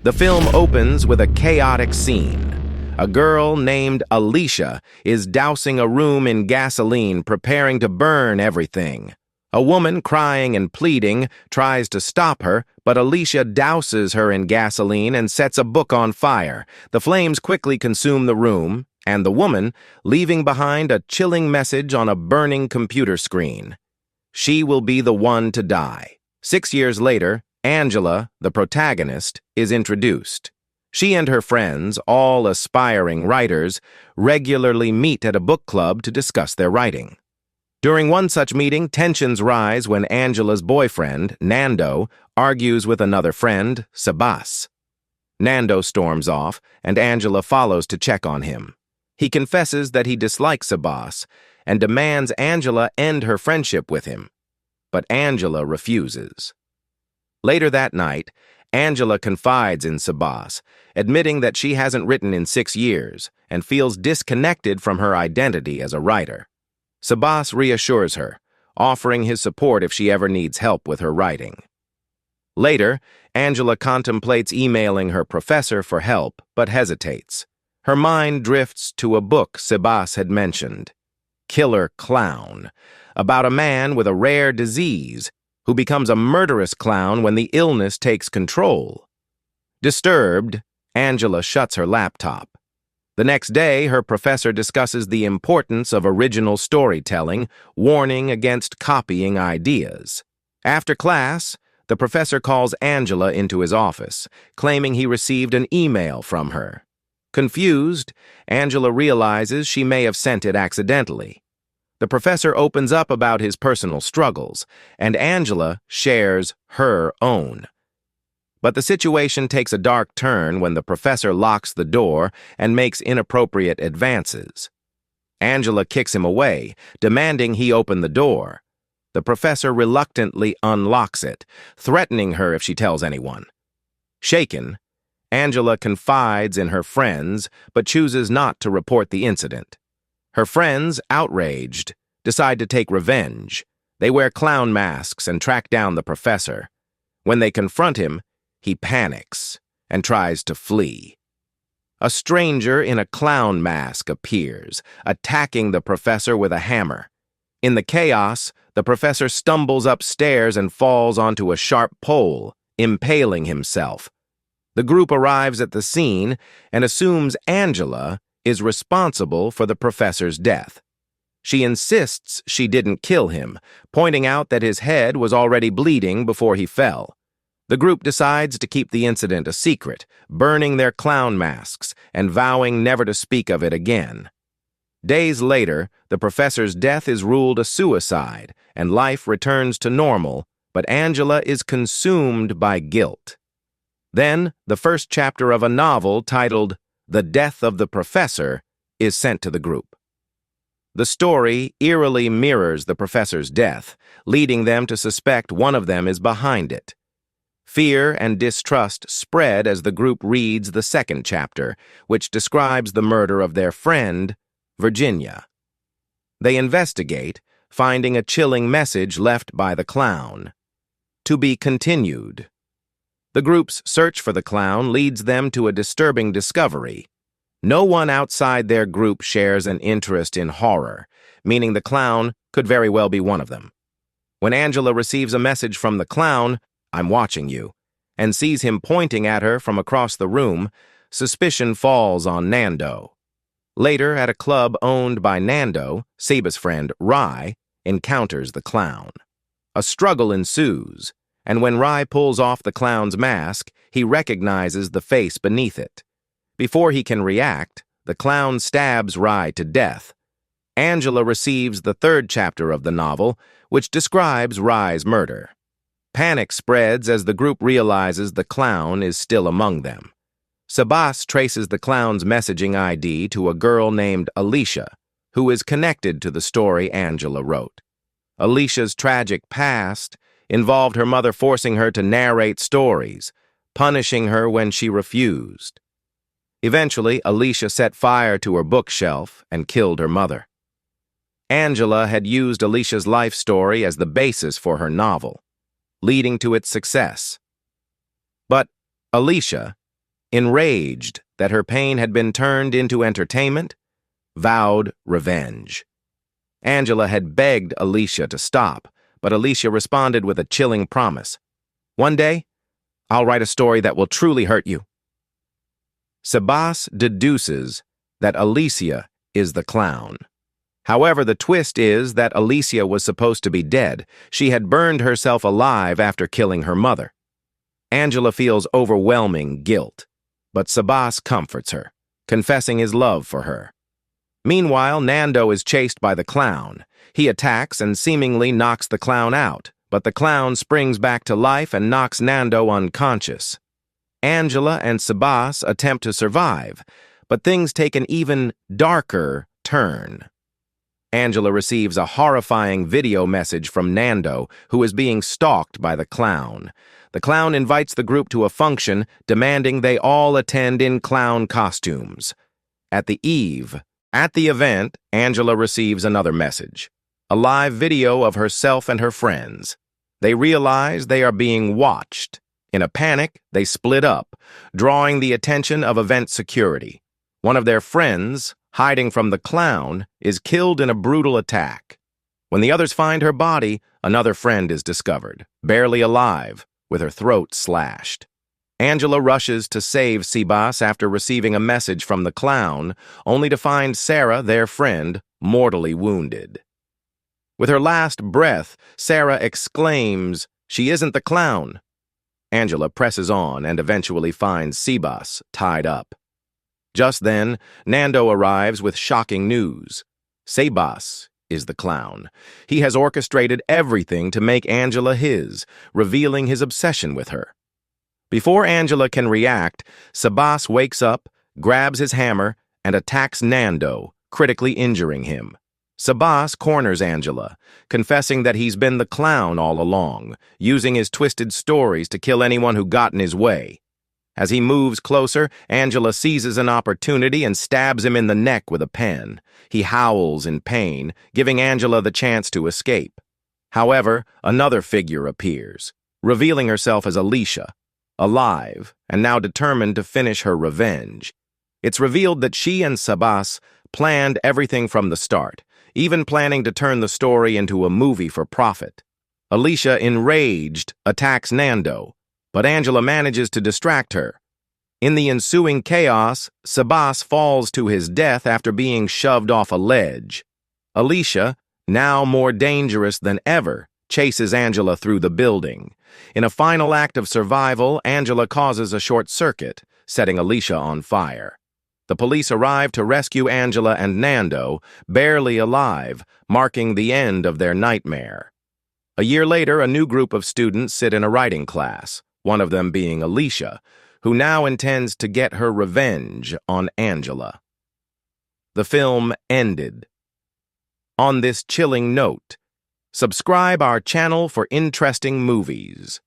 The film opens with a chaotic scene. A girl named Alicia is dousing a room in gasoline, preparing to burn everything. A woman, crying and pleading, tries to stop her, but Alicia douses her in gasoline and sets a book on fire. The flames quickly consume the room, and the woman, leaving behind a chilling message on a burning computer screen. She will be the one to die. 6 years later, Angela, the protagonist, is introduced. She and her friends, all aspiring writers, regularly meet at a book club to discuss their writing. During one such meeting, tensions rise when Angela's boyfriend, Nando, argues with another friend, Sebas. Nando storms off, and Angela follows to check on him. He confesses that he dislikes Sebas and demands Angela end her friendship with him. But Angela refuses. Later that night, Angela confides in Sebas, admitting that she hasn't written in 6 years and feels disconnected from her identity as a writer. Sebas reassures her, offering his support if she ever needs help with her writing. Later, Angela contemplates emailing her professor for help, but hesitates. Her mind drifts to a book Sebas had mentioned, Killer Clown, about a man with a rare disease who becomes a murderous clown when the illness takes control. Disturbed, Angela shuts her laptop. The next day, her professor discusses the importance of original storytelling, warning against copying ideas. After class, the professor calls Angela into his office, claiming he received an email from her. Confused, Angela realizes she may have sent it accidentally. The professor opens up about his personal struggles, and Angela shares her own. But the situation takes a dark turn when the professor locks the door and makes inappropriate advances. Angela kicks him away, demanding he open the door. The professor reluctantly unlocks it, threatening her if she tells anyone. Shaken, Angela confides in her friends, but chooses not to report the incident. Her friends, outraged, decide to take revenge. They wear clown masks and track down the professor. When they confront him, he panics and tries to flee. A stranger in a clown mask appears, attacking the professor with a hammer. In the chaos, the professor stumbles upstairs and falls onto a sharp pole, impaling himself. The group arrives at the scene and assumes Angela is responsible for the professor's death. She insists she didn't kill him, pointing out that his head was already bleeding before he fell. The group decides to keep the incident a secret, burning their clown masks and vowing never to speak of it again. Days later, the professor's death is ruled a suicide, and life returns to normal, but Angela is consumed by guilt. Then, the first chapter of a novel titled The Death of the Professor is sent to the group. The story eerily mirrors the professor's death, leading them to suspect one of them is behind it. Fear and distrust spread as the group reads the second chapter, which describes the murder of their friend, Virginia. They investigate, finding a chilling message left by the clown. To be continued. The group's search for the clown leads them to a disturbing discovery. No one outside their group shares an interest in horror, meaning the clown could very well be one of them. When Angela receives a message from the clown, "I'm watching you," and sees him pointing at her from across the room, suspicion falls on Nando. Later, at a club owned by Nando, Seba's friend, Rai, encounters the clown. A struggle ensues, and when Rai pulls off the clown's mask, he recognizes the face beneath it. Before he can react, the clown stabs Rai to death. Angela receives the third chapter of the novel, which describes Rai's murder. Panic spreads as the group realizes the clown is still among them. Sebas traces the clown's messaging ID to a girl named Alicia, who is connected to the story Angela wrote. Alicia's tragic past involved her mother forcing her to narrate stories, punishing her when she refused. Eventually, Alicia set fire to her bookshelf and killed her mother. Angela had used Alicia's life story as the basis for her novel, leading to its success. But Alicia, enraged that her pain had been turned into entertainment, vowed revenge. Angela had begged Alicia to stop, but Alicia responded with a chilling promise. "One day, I'll write a story that will truly hurt you." Sebas deduces that Alicia is the clown. However, the twist is that Alicia was supposed to be dead. She had burned herself alive after killing her mother. Angela feels overwhelming guilt, but Sebas comforts her, confessing his love for her. Meanwhile, Nando is chased by the clown. He attacks and seemingly knocks the clown out, but the clown springs back to life and knocks Nando unconscious. Angela and Sebas attempt to survive, but things take an even darker turn. Angela receives a horrifying video message from Nando, who is being stalked by the clown. The clown invites the group to a function, demanding they all attend in clown costumes. At the event, Angela receives another message, a live video of herself and her friends. They realize they are being watched. In a panic, they split up, drawing the attention of event security. One of their friends, hiding from the clown, is killed in a brutal attack. When the others find her body, another friend is discovered, barely alive, with her throat slashed. Angela rushes to save Sebas after receiving a message from the clown, only to find Sarah, their friend, mortally wounded. With her last breath, Sarah exclaims, "She isn't the clown." Angela presses on and eventually finds Sebas tied up. Just then, Nando arrives with shocking news. Sebas is the clown. He has orchestrated everything to make Angela his, revealing his obsession with her. Before Angela can react, Sebas wakes up, grabs his hammer, and attacks Nando, critically injuring him. Sebas corners Angela, confessing that he's been the clown all along, using his twisted stories to kill anyone who got in his way. As he moves closer, Angela seizes an opportunity and stabs him in the neck with a pen. He howls in pain, giving Angela the chance to escape. However, another figure appears, revealing herself as Alicia, alive and now determined to finish her revenge. It's revealed that she and Sebas planned everything from the start, even planning to turn the story into a movie for profit. Alicia, enraged, attacks Nando, but Angela manages to distract her. In the ensuing chaos, Sebas falls to his death after being shoved off a ledge. Alicia, now more dangerous than ever, chases Angela through the building. In a final act of survival, Angela causes a short circuit, setting Alicia on fire. The police arrive to rescue Angela and Nando, barely alive, marking the end of their nightmare. A year later, a new group of students sit in a writing class, one of them being Alicia, who now intends to get her revenge on Angela. The film ended. On this chilling note, subscribe our channel for interesting movies.